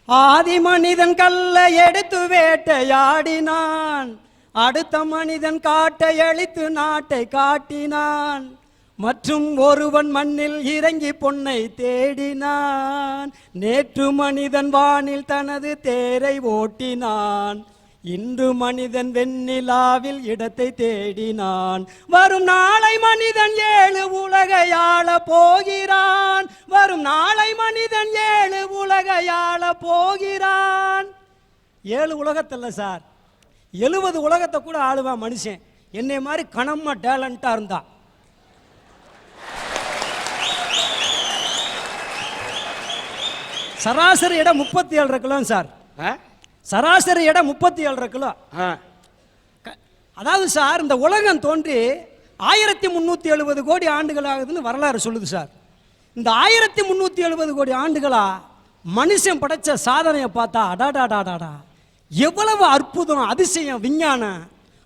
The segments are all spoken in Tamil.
ஆதி மனிதன் கல்லை எடுத்து வேட்டையாடினான், அடுத்த மனிதன் காட்டை அழித்து நாட்டை காட்டினான், மற்றும் ஒருவன் மண்ணில் இறங்கி பொன்னை தேடினான். நேற்று மனிதன் வானில் தனது தேரை ஓட்டினான், இன்று மனிதன் வெண்ணிலாவில் இடத்தை தேடினான். வரும் நாளை மனிதன் 7 உலகை ஆள போகிறான், வரும் நாளை மனிதன் 7 உலகை ஆள போகிறான். 7 உலகத்தில் சார் 70 உலகத்தை கூட ஆளுவான் மனுஷன். என்னை மாதிரி கணமா டேலண்டா இருந்தா. சராசரி இடம் 37 கிலோ சார். சராசரி இடம் 37 கிலோ. அதாவது சார் இந்த உலகம் தோன்றி 1370 கோடி ஆண்டுகள் ஆகுதுன்னு வரலாறு சொல்லுது சார். இந்த 1370 கோடி ஆண்டுகளா மனுஷன் படைச்ச சாதனையை பார்த்தா அடாடாடாடாடா எவ்வளவு அற்புதம், அதிசயம், விஞ்ஞானம்.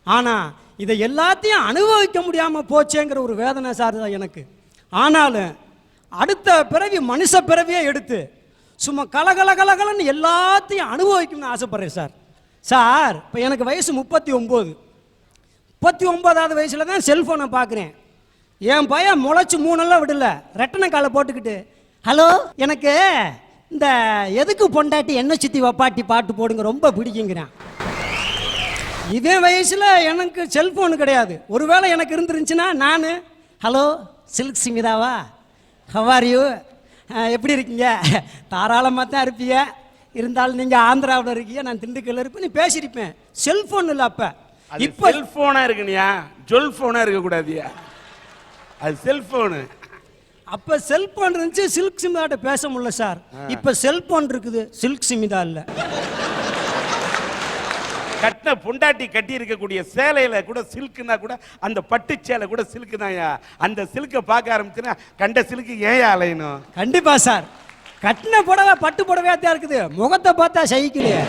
ஆனா இதை எல்லாத்தையும் அனுபவிக்க முடியாம போச்சேங்கிற ஒரு வேதனை சார் எனக்கு. ஆனாலும் அடுத்த பிறவி மனுஷ பிறவியே எடுத்து சும்மா கலகலகலகலன்னு எல்லாத்தையும் அனுபவிக்கணும்னு ஆசைப்படுறேன் சார். சார் இப்போ எனக்கு வயசு 39. 39வது வயசுல தான் செல்ஃபோனை பார்க்குறேன். என் பையன் முளைச்சி 3 விடல, ரெட்டனை காலை போட்டுக்கிட்டு ஹலோ எனக்கு இந்த எதுக்கு பொண்டாட்டி என்ன சுற்றி வப்பாட்டி பாட்டு போடுங்க ரொம்ப பிடிக்குங்கிறான். இதே வயசில் எனக்கு செல்ஃபோனு கிடையாது. ஒருவேளை எனக்கு இருந்துருந்துச்சுன்னா நான் ஹலோ சில்க் சிமிதாவா, ஹவ் ஆர் யூ, எப்படி இருக்கீங்க, தாராளமாக தான் இருப்பீங்க, இருந்தாலும் நீங்கள் ஆந்திராவில் இருக்கீங்க, நான் திண்டுக்கல்ல இருப்பேன், நீ பேசியிருப்பேன். செல்ஃபோன் இல்லை அப்போ. இப்போ செல்ஃபோனாக இருக்குனியா, ஜொல்ஃபோனாக இருக்கக்கூடாதியா, அது செல்ஃபோனு. அப்போ செல்ஃபோன் இருந்துச்சு, சில்க் சிமிதாட்ட பேச முடியல சார். இப்போ செல்ஃபோன் இருக்குது, சில்க் சிமிதா இல்லை. கட்டின பொண்டாட்டி கட்டி இருக்கக்கூடிய சேலையில கூட சில்க்குனா கூட அந்த பட்டு சேலை கூட சில்க்கு தான்யா. அந்த சில்கை பார்க்க ஆரம்பிச்சுன்னா கண்ட சில்க்கு ஏன் அலையணும்? கண்டிப்பா சார். கட்டின புடவை பட்டு புடவையா தான் இருக்குது, முகத்தை பார்த்தா சகிக்கலையே.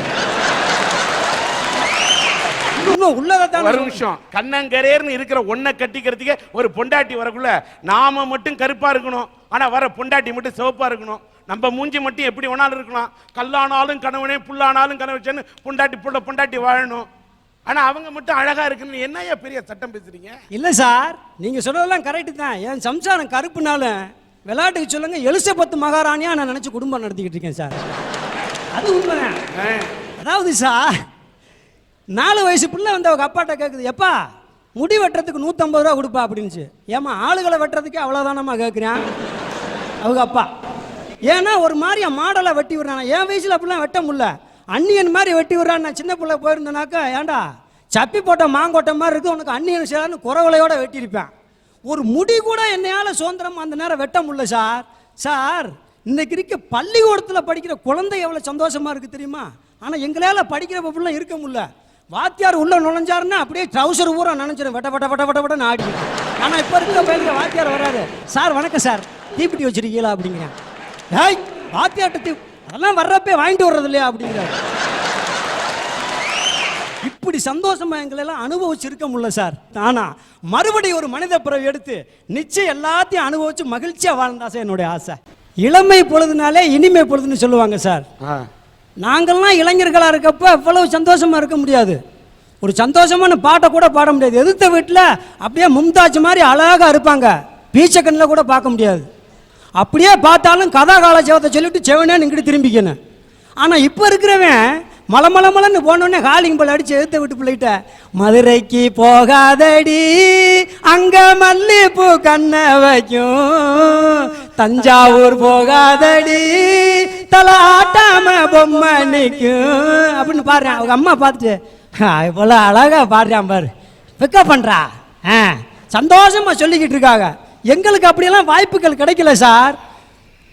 உள்ளதான் ஒரு நிமிஷம், கண்ணங்கரேர்னு இருக்கிற ஒன்னை கட்டிக்கிறதுக்கே ஒரு பொண்டாட்டி வரக்குள்ள நாம மட்டும் கருப்பா இருக்கணும், ஆனா வர பொண்டாட்டி மட்டும் சிவப்பா இருக்கணும். நம்ம மூஞ்சி மட்டும் எப்படி வேணாலும் இருக்கலாம், கல்லானாலும் கணவனே புல்லானாலும் கணவச்சேன்னு பொண்டாட்டி வாழணும். ஆனா அவங்க மட்டும் அழகா இருக்குன்னு என்னையா பெரிய சட்டம் பேசுறீங்க? இல்ல சார், நீங்க சொல்றதெல்லாம் கரெக்ட் தான். என் சம்சாரம் கருப்புனாலும் விளையாட்டுக்கு சொல்லுங்க எலிசபெத் மகாராணியா நான் நினைச்சு குடும்பம் நடத்திக்கிட்டு இருக்கேன் சார். அது உண்மைதான். அதாவது சார் 4 வயசு பிள்ளை வந்து அவங்க அப்பாட்ட கேட்குது, எப்பா முடி வெட்டுறதுக்கு 150 ரூபா கொடுப்பா அப்படின்னுச்சு. ஏமா ஆளுகளை வெட்டுறதுக்கே அவ்வளோதானம்மா கேட்குறேன் அவங்க அப்பா. ஏன்னா ஒரு மாதிரி மாடலை வெட்டி விடுறான். என் வயசில் அப்படிலாம் வெட்ட முடியல, அன்னியன் மாதிரி வெட்டி விடுறான். நான் சின்ன பிள்ளை போயிருந்தேனாக்கா ஏண்டா சப்பி போட்ட மாங்கோட்டை மாதிரி இருக்குது உனக்கு அன்னியன் சேரான்னு குறவலையோட வெட்டியிருப்பேன். ஒரு முடி கூட என்னையால் சுதந்திரம் அந்த நேரம் வெட்ட முடியல சார். சார் இன்னைக்கு இருக்க பள்ளிக்கூடத்தில் படிக்கிற குழந்தை எவ்வளோ சந்தோஷமா இருக்குது தெரியுமா? ஆனால் எங்களால் படிக்கிற பப்பிலாம் இருக்க முடியல. வாத்தியார் உள்ள நுழைஞ்சாருன்னா அப்படியே ட்ரௌசர் ஊரா நினைச்சிடும், வெட்ட வெட்ட வெட்ட வெட்ட வெட்டன்னு ஆடி. ஆனால் இப்போ இருக்கிற பையன் வாத்தியார் வராரு, சார் வணக்கம் சார் தீப்பிட்டி வச்சிருக்கீங்களா அப்படிங்கிறேன். ஏய் வாத்தியாட்ட அதெல்லாம் வர்றப்பே வாங்கிட்டு வர்றது இல்லையா அப்படிங்கிறார். இப்படி சந்தோஷமா எங்களெல்லாம் அனுபவிச்சு இருக்க முடியல சார். ஆனா மறுபடியும் ஒரு மனித பிறவி எடுத்து நிச்சயம் எல்லாத்தையும் அனுபவிச்சு மகிழ்ச்சியா வாழ்ந்தா சார் என்னுடைய ஆசை. இளமை பொழுதுனாலே இனிமை பொழுதுன்னு சொல்லுவாங்க சார். நாங்கள்லாம் இளைஞர்களா இருக்கப்ப இவ்வளவு சந்தோஷமா இருக்க முடியாது. ஒரு சந்தோஷமான பாட்டை கூட பாட முடியாது. எதிர்த்த வீட்டில் அப்படியே மும்தாஜ் மாதிரி அழகா இருப்பாங்க, பீச்சக்கண்ணில் கூட பார்க்க முடியாது. அப்படியே பார்த்தாலும் கதா காலஜபத்தை சொல்லிட்டு செவனே நின்றுட்டு திரும்பிக்கணும். ஆனால் இப்போ இருக்கிறவன் மலமலமலன்னு போனோடனே காலிங் பல் அடிச்சு எழுத்த விட்டு பிள்ளைகிட்ட மதுரைக்கு போகாதடி அங்க மல்லிப்பூ கண்ண வைக்கும், தஞ்சாவூர் போகாதடி தலை ஆட்டாம பொம்மை நிற்கும் அப்படின்னு பாடுறேன். அவங்க அம்மா பார்த்துட்டு இவ்வளோ அழகா பாடுறான் பாரு, பிக்கப் பண்ணுறா, சந்தோஷமா சொல்லிக்கிட்டு இருக்காங்க. எங்களுக்கு அப்படியெல்லாம் வாய்ப்புகள் கிடைக்கல சார்.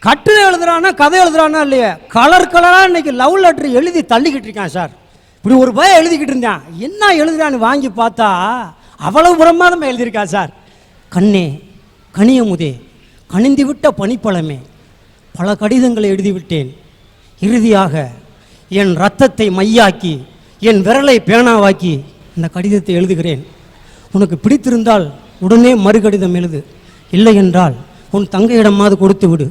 கட்டுரை எழுதுறானா கதை எழுதுறானா இல்லையே, கலர் கலராக இன்னைக்கு லவ் லெட்டர் எழுதி தள்ளிக்கிட்டு இருக்கான் சார். இப்படி ஒரு பையன் எழுதிக்கிட்டு இருந்தான், என்ன எழுதுறான்னு வாங்கி பார்த்தா அவ்வளவு பிரமாதமாக எழுதியிருக்கா சார். கண்ணே கனியமுதே கனிந்து விட்ட பனிப்பழமே பல கடிதங்களை எழுதிவிட்டேன், இறுதியாக என் ரத்தத்தை மையாக்கி என் விரலை பேனாவாக்கி இந்த கடிதத்தை எழுதுகிறேன். உனக்கு பிடித்திருந்தால் உடனே மறுகடிதம் எழுது, இல்லை என்றால் உன் தங்கையிடமாவது கொடுத்து விடு,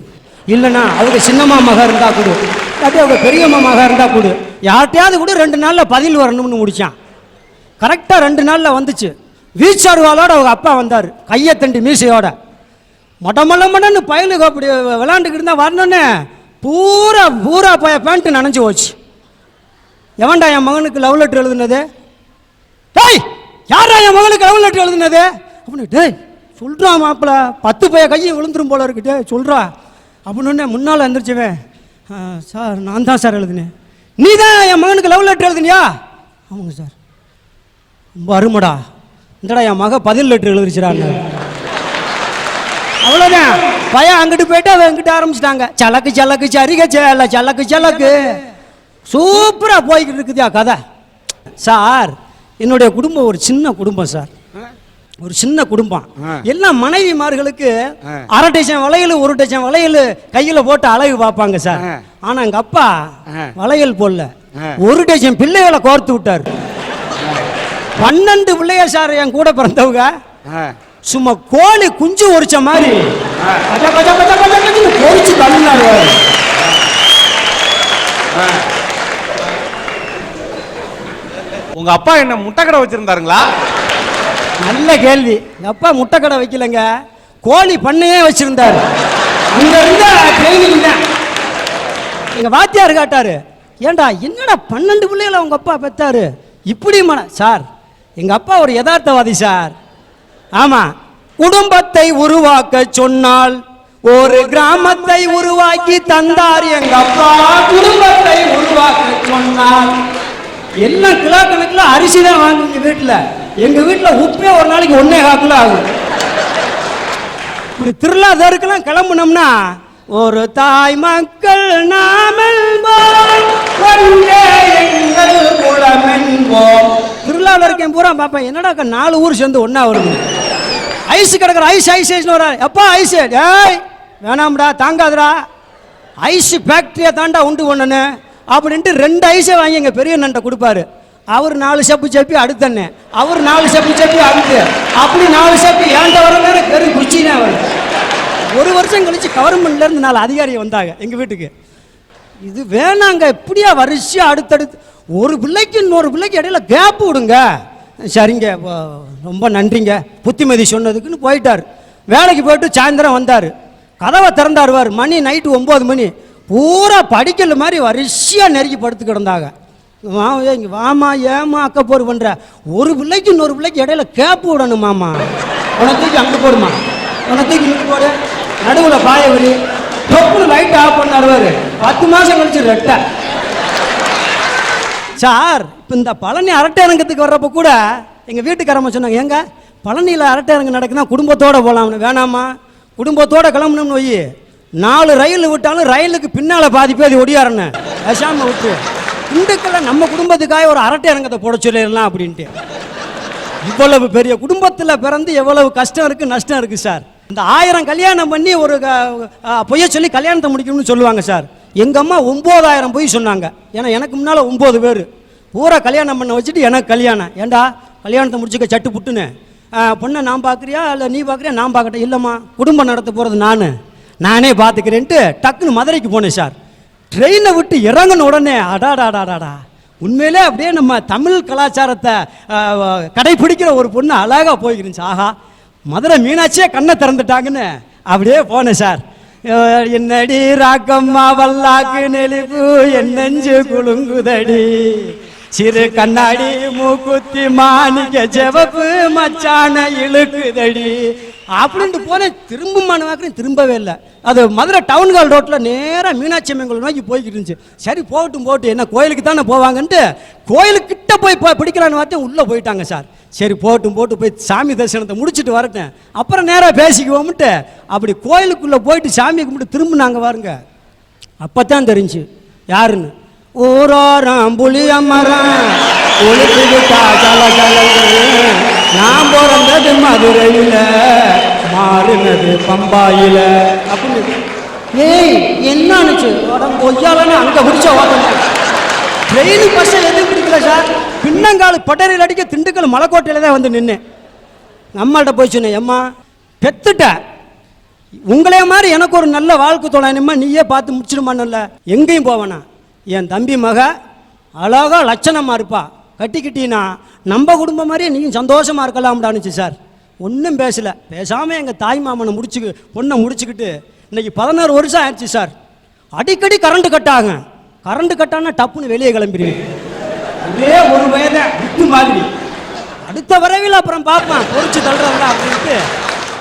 இல்லைன்னா அவங்க சின்னம்மா மக இருந்தா கொடு. இல்லாட்டி அவங்க பெரியம்மா மகா இருந்தால் கொடு, யார்கிட்டையாவது கூட 2 நாளில் பதில் வரணும்னு முடிச்சான். கரெக்டாக 2 நாளில் வந்துச்சு. வீச்சாடுவாளோட அவங்க அப்பா வந்தார், கையை தண்டி மீசையோட. மொட்டமல்லன்னு பயலுக்கு அப்படி விளாண்டுக்கிட்டு இருந்தால் வரணுன்னு பூரா பூரா பேண்ட்டு நனைஞ்சு போச்சு. எவன்டா என் மகனுக்கு லவ் லெட்டர் எழுதுனது? டேய், யாரா என் மகனுக்கு லவ் லெட்டர் எழுதுனது அப்படின்னு. டேய் சொல்கிறா மாப்பிள்ள, 10 பைய கையை விழுந்துரும் போல இருக்குட்டே சொல்கிறா அப்படின்னு. முன்னால் எழுந்திரிச்சுவேன், சார் நான் தான் சார் எழுதுனேன். நீ தான் என் மகனுக்கு லவ் லெட்டர் எழுதுனியா? ஆமாங்க சார். ரொம்ப அருமடா, இந்தடா என் மக பதில் லெட்டர் எழுதிச்சிடாங்க. அவ்வளோதான், பையன் அங்கிட்டு போயிட்டு அவன் எங்கிட்ட ஆரம்பிச்சிட்டாங்க. சலக்கு சலக்கு சரிக சேல சலக்கு சலக்கு. சூப்பராக போய்கிட்டு இருக்குதியா கதை. சார் என்னுடைய குடும்பம் ஒரு சின்ன குடும்பம் சார், ஒரு சின்ன குடும்பம். எல்லாம் மனைவிமார்களுக்கு 1/2 டஜன் வளையல் 1 டஜன் வளையல் கையில் போட்டு அழகு பார்ப்பாங்க சார். ஆனால் எங்கள் அப்பா வளையல் போடல, 1 டஜன் பிள்ளைகளை கோர்த்து விட்டார். 12 பிள்ளைய சார் என் கூட பிறந்தவங்க. சும்மா கோழி குஞ்சு ஒரிச்ச மாதிரி பொறிச்சு தள்ளினாரு. உங்க அப்பா என்ன முட்டை கடை வச்சிருந்தாருங்களா? நல்ல கேள்வி. எங்க அப்பா முட்டை கடை வைக்கலங்க, கோழி பண்ணையே வச்சிருந்தாரு. அங்க இருந்த ட்ரைனிங் தான். எங்க வாத்தியார் காட்டாரு, ஏண்டா என்னடா 12 பிள்ளைகளை உங்க அப்பா பெத்தாரு இப்படி சார். எங்க அப்பா ஒரு யதார்த்தவாதி சார். ஆமா, குடும்பத்தை உருவாக்க சொன்னால் ஒரு கிராமத்தை உருவாக்கி தந்தார் எங்க அப்பா. குடும்பத்தை உருவாக்க சொன்னால் எல்லாம் கிலோ கணக்கில் அரிசி தான் வாங்குங்க வீட்டில். எங்க வீட்டில் உப்பே ஒரு நாளைக்கு 1.25 கிலோ ஆகும். இப்படி திருவிழாதருக்கெல்லாம் கிளம்புனோம்னா ஒரு தாய் மக்கள் திருவிழாவில் இருக்கேன் பூரா பார்ப்பேன். என்னடா 4 ஊர் சேர்ந்து ஒன்னா வருது. ஐஸ் கிடக்குற ஐஸ் ஐஸ் ஐஸ்னு வர்றாரு. எப்பா ஐஸ்? ஏய் வேணாம்டா, தாங்காதுடா, ஐஸ் ஃபேக்ட்ரியை தாண்டா உண்டு பண்ணனு அப்படின்ட்டு 2 ஐஸை வாங்கி எங்கள் பெரிய நண்டை கொடுப்பாரு. அவர் 4 சப்பு சப்பி அடுத்தண்ணே, அவர் 4 சப்பு சப்பி அடுத்து, அப்படி 4 சப்பி ஏன்ட்ட வர வேற பெரிய குச்சினே வரும். 1 வருஷம் கழிச்சு கவர்மெண்ட்லேருந்து 4 அதிகாரி வந்தாங்க எங்கள் வீட்டுக்கு. இது வேணாங்க, இப்படியா வரிசையாக அடுத்தடுத்து ஒரு பிள்ளைக்கு இன்னொரு பிள்ளைக்கு இடையில கேப்பு விடுங்க. சரிங்க, ரொம்ப நன்றிங்க புத்திமதி சொன்னதுக்குன்னு போயிட்டார். வேலைக்கு போயிட்டு சாயந்தரம் வந்தார். கதவை திறந்தாருவார். மணி நைட்டு 9 மணி. பூரா படிக்கல மாதிரி வரிசையாக நெருக்கி படுத்து கிடந்தாங்க. இங்கே வாமா, ஏமா அக்கப்போர் பண்ணுற, ஒரு பிள்ளைக்கு இன்னொரு பிள்ளைக்கு இடையில கேப்பு விடணும் மாமா. உனக்கு அங்கே போடுமா, உனக்கு இங்கே போடு, நடுவில் பாய வரி தொப்புன்னு லைட் ஆஃப் பண்ணாருவார். 10 மாதம் கழிச்சு ரெட்டை. சார் இப்போ இந்த பழனி அரட்டை அரங்கத்துக்கு வர்றப்போ கூட எங்கள் வீட்டுக்காரம்மா சொன்னாங்க, ஏங்க பழனியில் அரட்டை அரங்கம் நடக்குதுன்னா குடும்பத்தோடு போகலாம்னு. வேணாமா, குடும்பத்தோடு கிளம்பணும்னு போய் 4 ரயில் விட்டாலும் ரயிலுக்கு பின்னால் பாதி பேதி ஒடியாரண்ணே பேசாமல் விட்டு இந்துக்களை நம்ம குடும்பத்துக்காக ஒரு அரட்டை அரங்கத்தை போட சொல்லிடலாம் அப்படின்ட்டு. இவ்வளவு பெரிய குடும்பத்தில் பிறந்து எவ்வளவு கஷ்டம் இருக்குது நஷ்டம் இருக்குது சார். இந்த 1000 கல்யாணம் பண்ணி ஒரு பொய்ய சொல்லி கல்யாணத்தை முடிக்கணும்னு சொல்லுவாங்க சார். எங்கள் அம்மா 9000 பொய் சொன்னாங்க. ஏன்னா எனக்கு முன்னால் 9 பேர் பூரா கல்யாணம் பண்ண வச்சுட்டு எனக்கு கல்யாணம். ஏண்டா கல்யாணத்தை முடிச்சுக்க சட்டு புட்டுன்னு, பொண்ணை நான் பார்க்குறியா இல்லை நீ பார்க்குறியா? நான் பார்க்கட்டேன். இல்லைம்மா, குடும்பம் நடத்த போகிறது நானே பார்த்துக்கிறேன்ட்டு டக்குன்னு மதுரைக்கு போனேன் சார். ட்ரெயினை விட்டு இறங்கின உடனே அடாடாடாடாடா, உண்மையிலே அப்படியே நம்ம தமிழ் கலாச்சாரத்தை கடைபிடிக்கிற ஒரு பொண்ணு அழகாக போய்க்கிருந்துச்சு. ஆஹா, மதுரை மீனாட்சியே கண்ணை திறந்துட்டாங்கன்னு அப்படியே போனேன் சார். என்னடி ராக்கம்மா வல்லாக்கு நெளிப்பு என் நெஞ்சு குலுங்குதடி, சிறு கண்ணாடி மூக்குத்தி மாணிக்க செவப்பு மச்சான இழுக்குதடி அப்படின்ட்டு போனேன். திரும்பமான வாக்குறேன், திரும்பவே இல்லை. அது மதுரை டவுன் ஹால் ரோட்டில் நேராக மீனாட்சி அம்மன் கோயில் நோக்கி போய்கிட்டு இருந்துச்சு. சரி போகட்டும் போட்டு, என்ன கோயிலுக்கு தானே போவாங்கன்ட்டு கோயிலுக்கிட்ட போய் பிடிக்கலான்னு பார்த்தேன். உள்ளே போயிட்டாங்க சார். சரி போட்டு போய் சாமி தரிசனத்தை முடிச்சுட்டு வரட்டேன், அப்புறம் நேராக பேசிக்குவோம்ட்டு அப்படி கோயிலுக்குள்ளே போயிட்டு சாமியை கும்பிட்டு திரும்பினாங்க பாருங்க. அப்போ தான் தெரிஞ்சு யாருன்னு. ஊரோரம் புளியமரம் ஒளிச்சுக்கிட்டா சல நான் பிறந்தது மதுரையில் மாறினது பம்பாயில் அப்படின்னு. ஏய் என்னன்னுச்சு கொய்யாலன்னு அங்கே பிடிச்ச ஓட்டணும். ட்ரெயின் பஸ்ஸை எதுவும் பிடிக்கல சார். பின்னங்கால் பட்டறையில் அடிக்க திண்டுக்கல் மலைக்கோட்டையில் தான் வந்து நின்னேன். நம்மள்கிட்ட போய் சொன்னேன், அம்மா பெத்துட்ட, உங்களே மாதிரி எனக்கு ஒரு நல்ல வாழ்க்கை தோழனுமா, நீயே பார்த்து முடிச்சிடுமான்னு. எங்கேயும் போவேனா, என் தம்பி மக அழகா லட்சணமாக இருப்பா, கட்டிக்கிட்டீன்னா நம்ம குடும்பம் மாதிரியே நீயும் சந்தோஷமாக இருக்கலாம்டானுச்சு சார். ஒன்றும் பேசலை. பேசாமல் எங்கள் தாய் மாமனை பொண்ணை முடிச்சுக்கிட்டு இன்னைக்கு 11 வருஷம் ஆயிடுச்சு சார். அடிக்கடி கரண்ட் கட்டாங்க. கரண்ட் கட்டானா டப்புன்னு வெளியே கிளம்பிடுவேன். இதே ஒரு வயதை விட்டு மாதிரி அடுத்த வரவில் அப்புறம் பார்ப்பேன் பொறிச்சு தள்ளுறதா அப்படின்ட்டு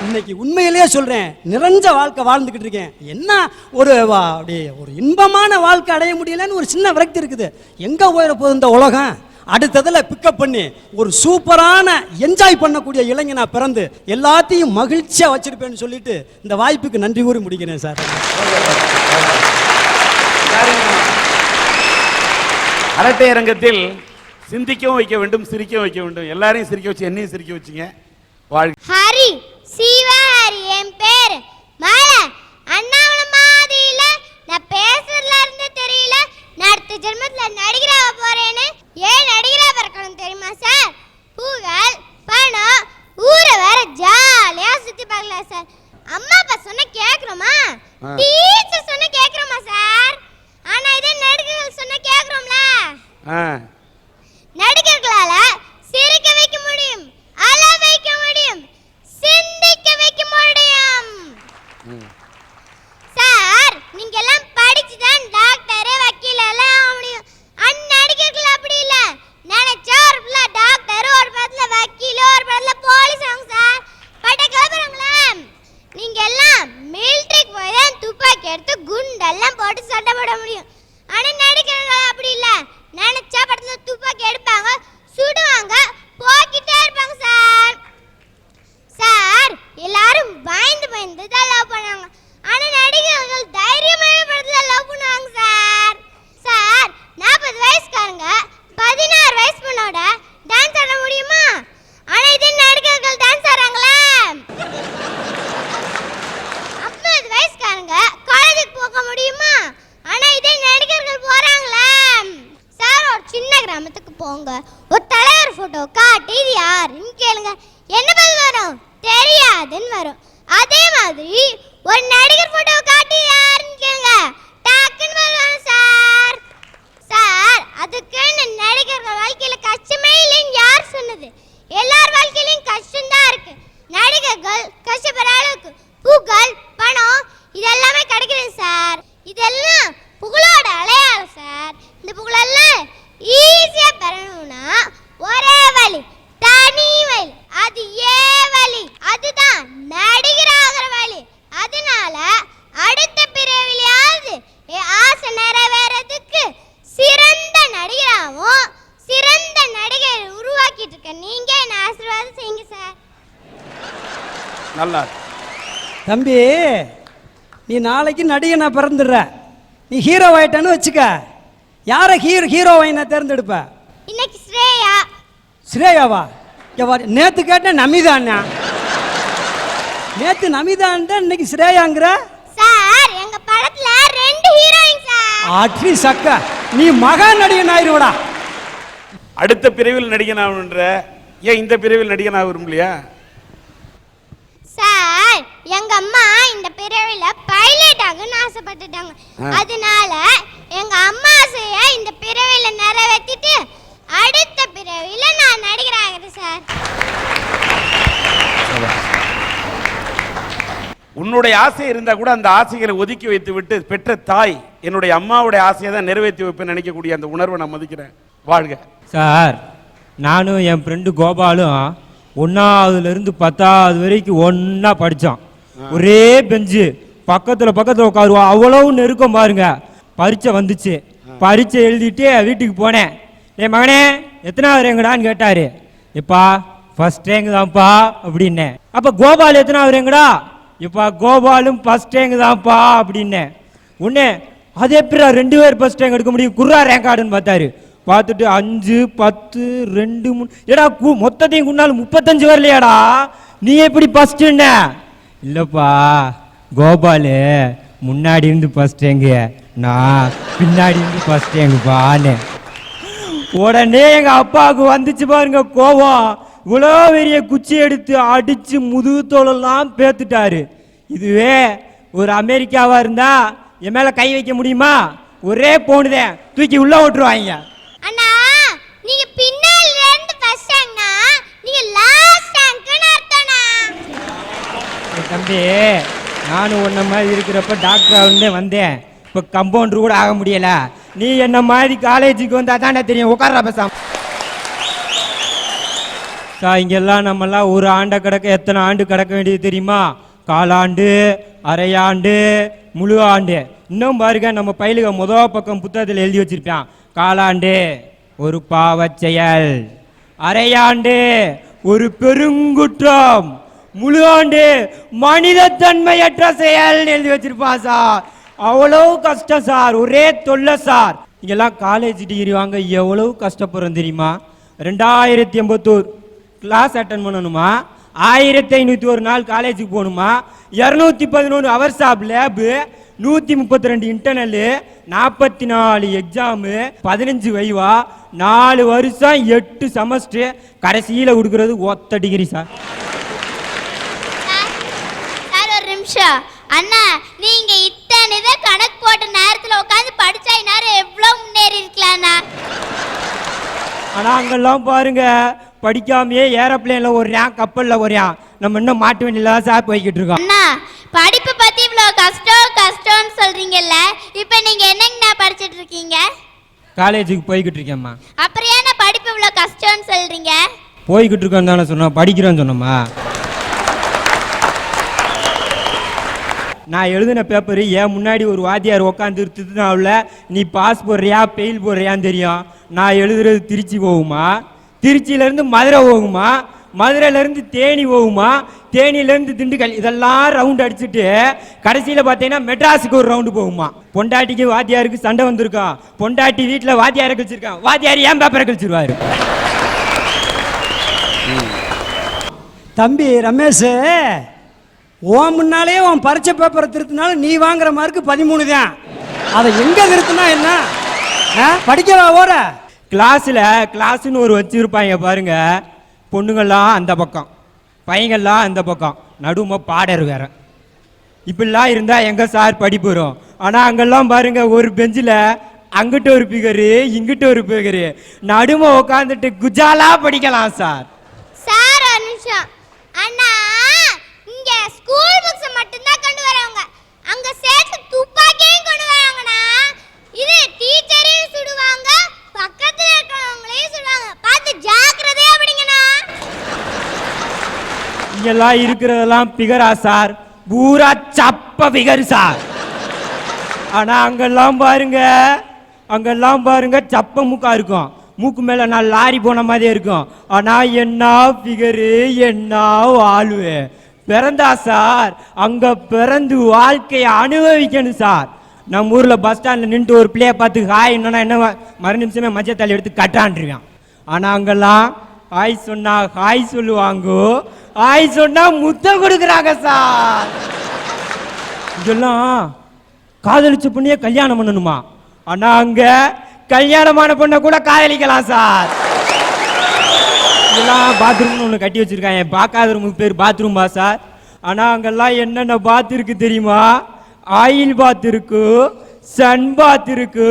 இன்னைக்கு உண்மையிலேயே சொல்கிறேன், நிறைஞ்ச வாழ்க்கை வாழ்ந்துக்கிட்டு இருக்கேன். என்ன அப்படியே ஒரு இன்பமான வாழ்க்கை அடைய முடியலன்னு ஒரு சின்ன விரக்தி இருக்குது. எங்கே போயிட போகுது இந்த உலகம்? அடுத்ததில் பிக்கப் பண்ணி ஒரு சூப்பரான என்ஜாய் பண்ணக்கூடிய இளைஞனா பிறந்து எல்லாத்தையும் மகிழ்ச்சியாக வச்சிருப்பேன்னு சொல்லிட்டு இந்த வாய்ப்புக்கு நன்றி கூறி முடிக்கிறேன் சார். அரட்டை அரங்கத்தில் சிந்திக்கவும் வைக்க வேண்டும், சிரிக்கவும் வைக்க வேண்டும். எல்லாரையும் சிரிக்க வச்சு என்னையும் சிரிக்க வச்சிங்க. வாழ்க. ஹரி சிவஹரி என் பேரு மலை. அண்ணாவள மாதிரி இல்ல, நான் பேசுறதுல இருந்து தெரியல நான் அடுத்த ஜென்மத்துல நடிகராக போறேன்னு. ஏன் நடிகரா பிறக்கணும் தெரியுமா சார்? புகழ், பணம், ஊரை வேற ஜாலியா சுத்தி பார்க்கலாம் சார். அம்மா அப்பா சொன்ன கேக்குறோமா? டீச்சர் சொன்ன கேக்குறோமா சார்? ஆனா இதே நடிகர்கள் சொன்ன கேக்குறோம்ல. நடிகர்களால சிரிக்க வைக்க முடியும், அழ வைக்க முடியும், சிந்திக்க வைக்க முடியும். சார் நீங்க எல்லாம் படிச்சுதான் டாக்டர், வக்கீல் எல்லாம் ஆக முடியும். நடிகர்கள் அப்படி இல்ல. நினைச்சா ஒரு பிள்ளை டாக்டர், ஒரு படத்துல வக்கீல், ஒரு படத்துல போலீஸ் ஆகும் சார். பட்ட கிளம்புறாங்களே. நீங்க எல்லாம் மிலிட்டரிக்கு போய் தான் துப்பாக்கி எடுத்து குண்டெல்லாம் போட்டு சண்டை போட முடியும். ஆனா நடிகர்கள் அப்படி இல்ல. நினைச்சா படத்துல துப்பாக்கி எடுப்பாங்க, சுடுவாங்க, போக்கிட்டே இருப்பாங்க சார். சார் எல்லாரும் பயந்து பயந்து தான் லவ் பண்ணாங்க. ஆனா நடிகர்கள் தைரியமான படத்துல லவ் பண்ணுவாங்க சார். சார் 40 வயசுக்காரங்க 16 வயசு பொண்ணோட டான்ஸ் ஆட முடியுமா? ஆனா இதே நடிகர்கள் டான்ஸ் ஆடுறாங்களே. 50 வயசுக்காரங்க காலேஜுக்கு போக முடியுமா? ஆனா இதே நடிகர்கள் போறாங்களே. சார் ஒரு சின்ன கிராமத்துக்கு போங்க, ஒரு தலைவர் போட்டோ காட்டி இது யாருன்னு கேளுங்க, என்ன பதில் வரும்? தெரியாதுன்னு வரும். அதே மாதிரி ஒரு நடிகர் போட்டோ காட்டி யாருன்னு கேளுங்க, டக்குன்னு பதில் வரும் சார். சார் அதுக்கு நடிகர்கள் வாழ்க்கையில கஷ்டமே இல்லைன்னு யார் சொன்னது? எல்லார் வாழ்க்கையிலும் கஷ்டம் தான் இருக்கு. நடிகர்கள் கஷ்டப்படுற அளவுக்கு புகழ், பணம் இதெல்லாமே கிடைக்கிறது சார். இதெல்லாம் புகழோட அடையாளம் சார். இந்த புகழெல்லாம் ஈஸியா பெறணும்னா ஒரே வழி, தனி வழி, அது வழி, அதுதான் நடிகராகிற வழி. அதனால அடுத்த பிறவிலையாவது ஆசை நிறைவேறதுக்கு சிறந்த நடிகராகவும் சிறந்த நடிகர் உருவாக்கிட்டு இருக்க நீங்க என்ன ஆசீர்வாதம் செய்யுங்க சார். நல்லா தம்பி, நீ நாளைக்கு நடிகனா பிறந்துடுற, நீ ஹீரோ ஆயிட்டான்னு வச்சுக்க. யாரை ஹீரோவை தேர்ந்தெடுப்ப? இன்னைக்கு ஸ்ரேயா. ஸ்ரேயாவா? நேத்து கேட்டேன் நமிதாண்ணா. நேத்து நமிதான், இன்னைக்கு ஸ்ரேயாங்கிற சார். எங்க படத்துல 2 ஹீரோயின் சார். அட்லி சக்க, நீ மகா நடிகன் ஆயிருவடா. அடுத்த பிரிவில் நடிகன் ஆகணுன்ற, ஏன் இந்த பிரிவில் நடிகன் ஆக விரும்பலையா? சார் எங்க அம்மா இந்த பிறவில பைலட் ஆகணும்னு ஆசைப்பட்டுட்டாங்க. அதனால எங்க அம்மா ஆசையை இந்த பிறவில நிறைவேற்றிட்டு அடுத்த பிறவில நான் நடிகராகிறேன் சார். உன்னுடைய ஆசை இருந்தா கூட அந்த ஆசைகளை ஒதுக்கி வைத்து விட்டு பெற்ற தாய் என்னுடைய அம்மாவுடைய ஆசையை தான் நிறைவேற்றி வைப்பேன்னு நினைக்கக்கூடிய அந்த உணர்வை நான் மதிக்கிறேன். வாழ்க. சார் நானும் என் ஃப்ரெண்டு கோபாலும் 1ஆவதுலேருந்து 10ஆவது வரைக்கும் ஒன்றா படித்தோம். ஒரே பெஞ்சு பக்கத்தில் உட்காருவோம். அவ்வளோ நெருக்கம் பாருங்க. பரீட்சை வந்துச்சு. பரீட்சை எழுதிட்டு வீட்டுக்கு போனேன். என் மகனே எத்தனாவது ரேங்கடான்னு கேட்டார். எப்பா ஃபஸ்ட் ரேங்கு தான்ப்பா அப்படின்னேன். அப்போ கோபால் எத்தனாவது ரேங்கடா? எப்பா கோபாலும் ஃபஸ்ட் ரேங்கு தான்ப்பா அப்படின்னேன். உடனே அது எப்படி 2 பேர் ஃபஸ்ட் ரேங்க் எடுக்க முடியும்? குர்ரா ரேங்க் கார்டுன்னு பார்த்தாரு. பார்த்துட்டு 5, 10, 2, 3 ஏடா மொத்தத்தையும் குண்டாலும் 35 வரலையாடா, நீ எப்படி ஃபஸ்ட்டுன்ன? இல்லைப்பா கோபாலு முன்னாடி இருந்து ஃபஸ்ட் ரேங்கு, நான் பின்னாடி இருந்து ஃபஸ்ட் ரேங்குப்பான்னு. உடனே எங்கள் அப்பாவுக்கு வந்துச்சு பாருங்க கோபம். இவ்வளோ பெரிய குச்சி எடுத்து அடித்து முதுகுத்தோலெல்லாம் பேத்துட்டாரு. இதுவே ஒரு அமெரிக்காவாக இருந்தால் என் மேலே கை வைக்க முடியுமா? ஒரே போனுதேன் தூக்கி உள்ள விட்டுருவாங்க. அண்ணா நீங்க பின்னால இருந்து ஃபர்ஸ்ட் ரேங்க்னா நீங்க லாஸ்ட் ரேங்க்னு அர்த்தம்னா. தம்பி நானும் உன்ன மாதிரி இருக்கிறப்ப டாக்டர் ஆகணும்னே வந்தேன். இப்போ கம்பவுண்டர் கூட ஆக முடியல. நீ என்ன மாதிரி காலேஜுக்கு வந்தா தானே தெரியும். உட்கார்றா பேசாம. இங்கெல்லாம் நம்மெல்லாம் ஒரு ஆண்டை கிடக்க எத்தனை ஆண்டு கிடக்க வேண்டியது தெரியுமா? காலாண்டு, அரையாண்டு, முழு ஆண்டு. இன்னும் பாருங்க நம்ம பயிலுக முதல் பக்கம் புத்தகத்தில் எழுதி வச்சிருப்பான். காலாண்டு ஒரு பாவச் செயல், அரையாண்டு ஒரு பெருங்குற்றம், முழு ஆண்டு மனிதத்தன்மையற்ற செயல் எழுதி வச்சிருப்பான் சார். அவ்வளோ கஷ்டம் சார், ஒரே தொல்லை சார். இங்கெல்லாம் காலேஜ் டிகிரி வாங்க எவ்வளவு கஷ்டப்படுறோம் தெரியுமா? 2081 கிளாஸ் அட்டன் பண்ணணுமா, 1501 நாள் காலேஜுக்கு போகணுமா, 211 ஹவர்ஸ் ஆஃப் லேபு, 132 இன்டர்னலு, 44 எக்ஸாமு, 15 வைவா, 4 வருஷம் 8 செமஸ்டர், கடைசியில் கொடுக்கறது ஒத்த டிகிரி சார். சார் ஒரு நிமிஷம். அண்ணா நீங்க இத்தனை இதை கணக்கு போட்ட நேரத்துல உட்காந்து படிச்சா இந்நேரம் எவ்வளவு முன்னேறி இருக்கலாம்ண்ணா. ஆனா அங்கெல்லாம் பாருங்க படிக்காமையே ஏரோப்ளேன்ல ஓடுறான், கப்பல்ல ஓடுறான். நம்ம இன்னும் மாட்டு வண்டியில சார் போய்கிட்டு இருக்கோம். அண்ணா படிப்பு பத்தி இவ்வளவு கஷ்டம்னு சொல்றீங்கல்ல, இப்ப நீங்க என்னங்கண்ணா படிச்சிட்டு இருக்கீங்க? காலேஜுக்கு போய்கிட்டு இருக்கேம்மா. அப்புறம் ஏன்னா படிப்பு இவ்வளவு கஷ்டம்னு சொல்றீங்க? போய்கிட்டு இருக்கோன்னு தானே சொன்னோம், படிக்கிறேன்னு சொன்னோம்மா. நான் எழுதின பேப்பரு ஏன் முன்னாடி ஒரு வாத்தியார் உட்காந்து திட்டுனாவில் நீ பாஸ் போடுறியா பெயில் போடுறியான்னு தெரியும். நான் எழுதுறது திருச்சி போகுமா, திருச்சியிலேருந்து மதுரை போகுமா, மதுரையிலேருந்து தேனி போகுமா, தேனியிலேருந்து திண்டுக்கல், இதெல்லாம் ரவுண்ட் அடிச்சுட்டு கடைசியில் பார்த்தீங்கன்னா மெட்ராஸுக்கு ஒரு ரவுண்டு போகுமா. பொண்டாட்டிக்கு வாத்தியாருக்கு சண்டை வந்திருக்கான். பொண்டாட்டி வீட்டில் வாத்தியாரை கழிச்சிருக்கான். வாத்தியார் ஏன் பேப்பரை கழிச்சிருவாரு. தம்பி ரமேஷ், உன் முன்னாலேயே உன் பரீட்சை பேப்பரை திருத்தினாலும் நீ வாங்குற மார்க்கு 13 தான். அதை எங்கே திருத்தினா என்ன? படிக்கவா ஓர? கிளாஸ்ன்னு ஒரு வச்சிருப்பாங்க பாருங்க. பொண்ணுங்கள்லாம் அந்த பக்கம், பையங்கள்லாம் அந்த பக்கம், நடுமை பாடர் வேற. இப்படிலாம் இருந்தால் எங்கே சார் படிப்பு வரும்? ஆனால் அங்கெல்லாம் பாருங்க ஒரு பெஞ்சில் அங்கிட்ட ஒரு பிகரு இங்கிட்ட ஒரு பிகரு, நடுமை உட்காந்துட்டு குஜாலா படிக்கலாம் சார். சார் ஒரு நிமிஷம். அண்ணா இங்க ஸ்கூல் புக்ஸ் மட்டும் தான் கொண்டு வராங்க, அங்க சேர்த்து துப்பாக்கியும் கொண்டு வராங்கண்ணா. இது டீச்சரையும் சுடுவாங்க, பக்கத்துல இருக்கிறவங்களையும் சுடுவாங்க. பார்த்து ஜாக்கிரதையா படிங்கண்ணா. இங்கெல்லாம் இருக்கிறதெல்லாம் பிகரா சார், பூரா சப்ப பிகர் சார். ஆனா அங்கெல்லாம் பாருங்க சப்ப மூக்கா இருக்கும். மூக்கு மேல நான் லாரி போன மாதிரியே இருக்கும். ஆனா என்ன பிகரு, என்ன வாழ்வு. பிறந்தா சார் அங்க பிறந்து வாழ்க்கையை அனுபவிக்கணும் சார். நம்ம ஊர்ல பஸ் ஸ்டாண்ட்ல நின்று ஒரு பிள்ளைய பார்த்து ஹாய் என்னன்னா என்ன மறு நிமிஷமே மஞ்சத்தாளி எடுத்து கட்டான்றிருக்கான். ஆனா அங்கெல்லாம் ஹாய் சொன்னா ஹாய் சொல்லுவாங்க, ஹாய் சொன்னா முத்தம் கொடுக்குறாங்க சார். இதெல்லாம் காதலிச்ச பொண்ணையே கல்யாணம் பண்ணணுமா? ஆனா அங்க கல்யாணமான பொண்ணை கூட காதலிக்கலாம் சார். இதெல்லாம் பாத்ரூம்னு ஒன்று கட்டி வச்சிருக்காங்க. பார்க்காத ரூமுக்கு பேர் பாத்ரூம்பா சார். ஆனால் அங்கெல்லாம் என்னென்ன பாத் இருக்கு தெரியுமா? ஆயில் பாத் இருக்கு, சன் பாத் இருக்கு.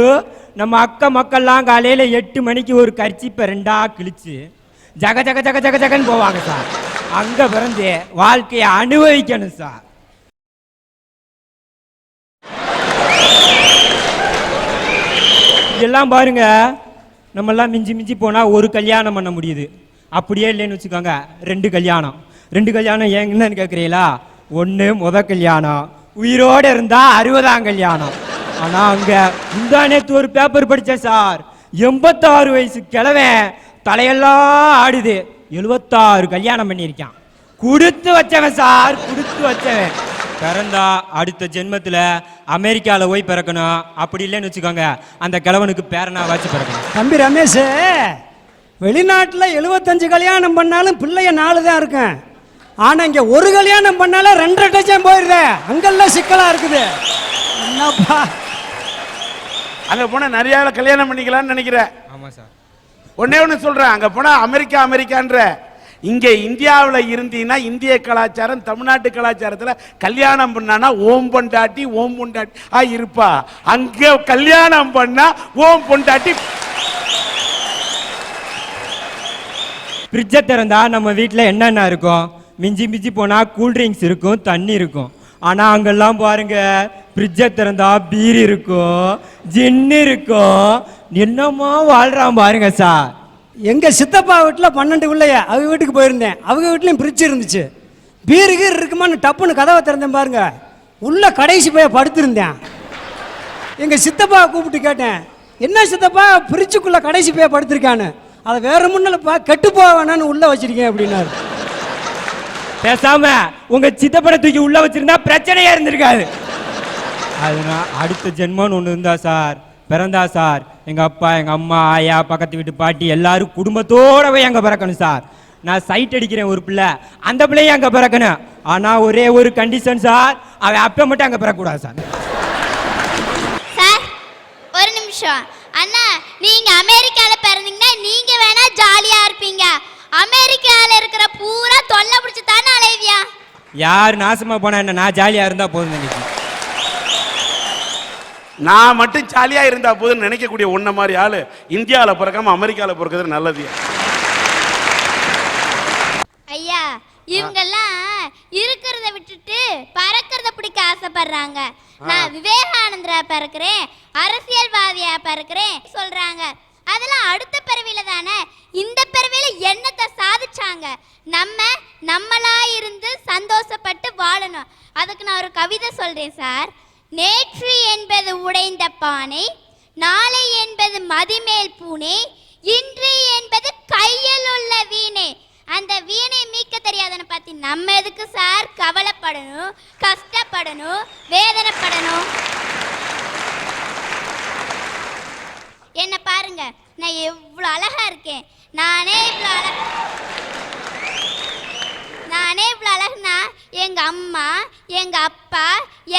நம்ம அக்கா மக்கள்லாம் காலையில் 8 மணிக்கு ஒரு கர்ச்சிப்பை 2ஆ கிழிச்சு ஜக ஜக ஜக ஜக ஜகன்னு போவாங்க சார். அங்கே பிறந்து வாழ்க்கையை அனுபவிக்கணும் சார். இதெல்லாம் பாருங்க, நம்மெல்லாம் மிஞ்சி மிஞ்சி போனால் ஒரு கல்யாணம் பண்ண முடியுது. அப்படியே இல்லைன்னு வச்சுக்கோங்க 2 கல்யாணம். 2 கல்யாணம் என்னன்னு கேட்குறீங்களா? 1 முதல் கல்யாணம், உயிரோடு இருந்தா 60ஆம் கல்யாணம். ஆனால் அங்கே முந்தானேத்து ஒரு பேப்பர் படித்தேன் சார். 86 வயசு கிழவன் தலையெல்லாம் ஆடுது, 76 கல்யாணம் பண்ணியிருக்கான். கொடுத்து வச்சவன் சார், கொடுத்து வச்சவன். பிறந்தா அடுத்த ஜென்மத்தில் அமெரிக்காவில் போய் பிறக்கணும். அப்படி இல்லைன்னு வச்சுக்கோங்க அந்த கிழவனுக்கு பேரனா வச்சு பிறக்கணும். தம்பி ரமேஷ், வெளிநாட்டில் 75 கல்யாணம் பண்ணாலும் பிள்ளைய 4 தான் இருக்கேன். ஆனால் இங்கே ஒரு கல்யாணம் பண்ணாலும் 2.5 டஜன் போயிருதே. அங்கெல்லாம் சிக்கலாக இருக்குது. என்னப்பா அங்கே போனால் நிறைய கல்யாணம் பண்ணிக்கலாம்னு நினைக்கிறேன். ஆமாம் சார். ஒன்னே ஒன்று சொல்கிறேன், அங்கே போனால் அமெரிக்கான்ற இங்க இந்தியாவுல இருந்தீங்கன்னா இந்திய கலாச்சாரம் தமிழ்நாட்டு கலாச்சாரத்துல கல்யாணம் பண்ணானா ஓம் பொண்டாட்டி இருப்பா. அங்க கல்யாணம் பண்ணா ஓம் பொண்டாட்டி. ஃப்ரிட்ஜை திறந்தா நம்ம வீட்டில் என்னென்ன இருக்கும்? மிஞ்சி மிஞ்சி போனால் கூல்ட்ரிங்க்ஸ் இருக்கும், தண்ணி இருக்கும். ஆனால் அங்கெல்லாம் பாருங்க, ஃப்ரிட்ஜை திறந்தா பீர் இருக்கும், ஜின்னு இருக்கும். என்னமா வாழ்றான் பாருங்க சார். எங்கள் சித்தப்பா வீட்டில் 12 பிள்ளைய அவங்க வீட்டுக்கு போயிருந்தேன். அவங்க வீட்லேயும் ஃப்ரிட்ஜ் இருந்துச்சு. பீரு கீர் இருக்குமான்னு டப்புன்னு கதவை திறந்தேன் பாருங்க, உள்ள கடைசி போய் படுத்திருந்தேன். எங்கள் சித்தப்பா கூப்பிட்டு கேட்டேன், என்ன சித்தப்பா ஃப்ரிட்ஜுக்குள்ளே கடைசி போய் படுத்திருக்கான்னு. அதை வேற முன்னலப்பா கெட்டு போக வேணான்னு உள்ளே வச்சிருக்கேன் அப்படின்னாரு. பேசாம உங்க சித்தப்பனை தூக்கி உள்ள வச்சிருந்தா பிரச்சனையா இருந்திருக்காது. அதனால் அடுத்த ஜென்மம்னு ஒன்று இருந்தா சார், பிறந்தா சார், எங்க அப்பா எங்க அம்மா ஆயா பக்கத்து வீட்டு பாட்டி எல்லாரும் குடும்பத்தோட போய் அங்க பிறக்கணும் சார். நான் சைட் அடிக்கிறேன் ஒரு பிள்ளை, அந்த பிள்ளைய அங்க பிறக்கணும். ஆனா ஒரே ஒரு கண்டிஷன் சார், அவன் அப்ப மட்டும் அங்க பிறக்கக்கூடாது சார். சார் ஒரு நிமிஷம். அண்ணா நீங்க அமெரிக்கால பிறந்தீங்கன்னா நீங்க வேணா ஜாலியா இருப்பீங்க. அமெரிக்கால இருக்கிற பூரா தொல்லை பிடிச்சு தானே அலைவியா? யார் நாசமா போனா என்ன, நான் ஜாலியா இருந்தா போதும் நினைக்கிறேன். நான் மட்டும் ஜாலியா இருந்தா போதுன்னு நினைக்கக்கூடிய ஒன்ன மாதிரி ஆளு இந்தியாவில பிறக்காம அமெரிக்கால பிறக்கிறது நல்லது. ஐயா இவங்கெல்லாம் இருக்கிறத விட்டுட்டு பறக்கிறத பிடிக்க ஆசைப்படுறாங்க. நான் விவேகானந்தரா பிறக்கிறேன், அரசியல்வாதியா பிறக்கிறேன் சொல்றாங்க. அதெல்லாம் அடுத்த பிறவில தானே. இந்த பிறவில என்னத்தை சாதிச்சாங்க? நம்மளா இருந்து சந்தோஷப்பட்டு வாழணும். அதுக்கு நான் ஒரு கவிதை சொல்றேன் சார். நேற்று என்பது உடைந்த பானை, நாளை என்பது மதிமேல் பூனை, இன்று என்பது கையில் உள்ள வீணை. அந்த வீணை மீட்க தெரியாதன பத்தி நம்ம எதுக்கு சார் கவலைப்படணும், கஷ்டப்படணும், வேதனைப்படணும்? என்ன பாருங்க, நான் எவ்வளோ அழகா இருக்கேன். நானே இவ்வளோ அழகுனா எங்க அம்மா, எங்க அப்பா,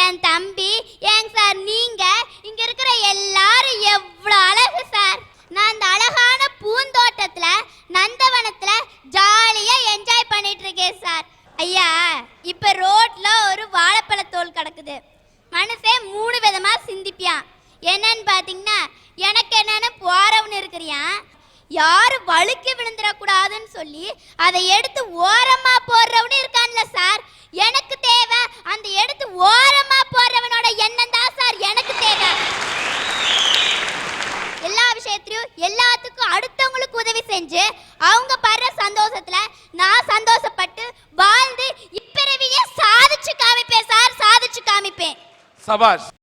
என் தம்பி, ஏங்க சார் நீங்க இங்க இருக்கிற எல்லாரும் எவ்வளோ அழகு சார். நான் அந்த அழகான பூந்தோட்டத்துல நந்தவனத்துல ஜாலியா என்ஜாய் பண்ணிட்டு இருக்கேன் சார். ஐயா இப்ப ரோட்ல ஒரு வாழைப்பழத்தோல் கிடக்குது. மனுஷன் 3 விதமா சிந்திப்பியான். என்னன்னு பாத்தீங்கன்னா, எனக்கு என்னன்னு போறவன்னு இருக்கிறியா, யாரு வழுக்கி விழுந்துடக்கூடாதுன்னு சொல்லி அதை எடுத்து ஓரமா போடுறவனு இருக்கான்ல சார். எனக்கு தேவை அந்த எடுத்து ஓரமா போடுறவனோட எண்ணம் தான் சார் எனக்கு தேவை. எல்லா விஷயத்திலையும் எல்லாத்துக்கும் அடுத்தவங்களுக்கு உதவி செஞ்சு அவங்க படுற சந்தோஷத்துல நான் சந்தோஷப்பட்டு வாழ்ந்து இப்பிறவியே சாதிச்சு காமிப்பேன் சார், சாதிச்சு காமிப்பேன். சபாஷ்.